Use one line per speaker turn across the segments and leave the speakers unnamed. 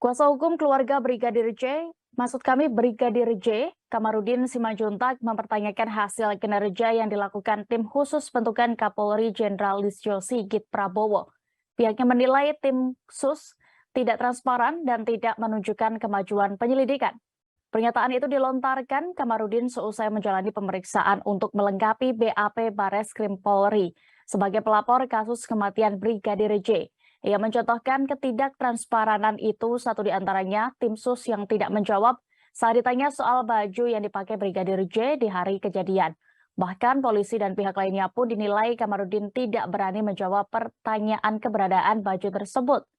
Kuasa hukum keluarga Brigadir J, Kamarudin Simanjuntak mempertanyakan hasil kinerja yang dilakukan tim khusus bentukan Kapolri Jenderal Listio Sigit Prabowo. Pihaknya menilai tim khusus tidak transparan dan tidak menunjukkan kemajuan penyelidikan. Pernyataan itu dilontarkan Kamarudin seusai menjalani pemeriksaan untuk melengkapi BAP Bareskrim Polri sebagai pelapor kasus kematian Brigadir J. Ia mencontohkan ketidaktransparan itu, satu di antaranya tim sus yang tidak menjawab saat ditanya soal baju yang dipakai Brigadir J di hari kejadian. Bahkan polisi dan pihak lainnya pun dinilai Kamarudin tidak berani menjawab pertanyaan keberadaan baju tersebut.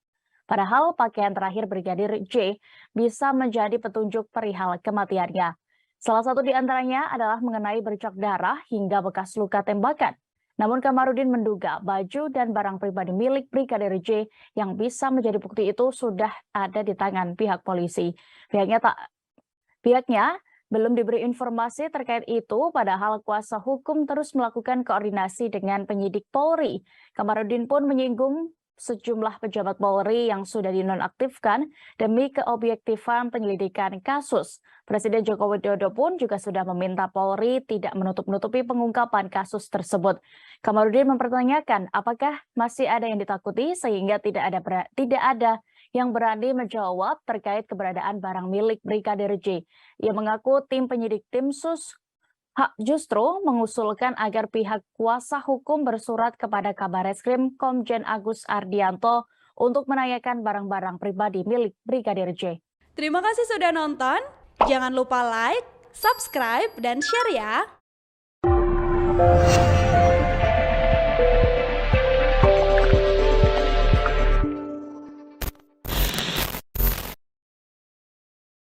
Padahal pakaian terakhir Brigadir J bisa menjadi petunjuk perihal kematiannya. Salah satu di antaranya adalah mengenai bercak darah hingga bekas luka tembakan. Namun Kamarudin menduga baju dan barang pribadi milik Brigadir J yang bisa menjadi bukti itu sudah ada di tangan pihak polisi. Pihaknya belum diberi informasi terkait itu, padahal kuasa hukum terus melakukan koordinasi dengan penyidik Polri. Kamarudin pun menyinggung sejumlah pejabat Polri yang sudah dinonaktifkan demi keobjektifan penyelidikan kasus. Presiden Joko Widodo pun juga sudah meminta Polri tidak menutup-nutupi pengungkapan kasus tersebut. Kamarudin mempertanyakan apakah masih ada yang ditakuti sehingga tidak ada yang berani menjawab terkait keberadaan barang milik Brigadir J. Ia mengaku tim penyidik tim sus justru mengusulkan agar pihak kuasa hukum bersurat kepada Kabareskrim Komjen Agus Ardianto untuk menanyakan barang-barang pribadi milik Brigadir J.
Terima kasih sudah nonton. Jangan lupa like, subscribe, dan share ya.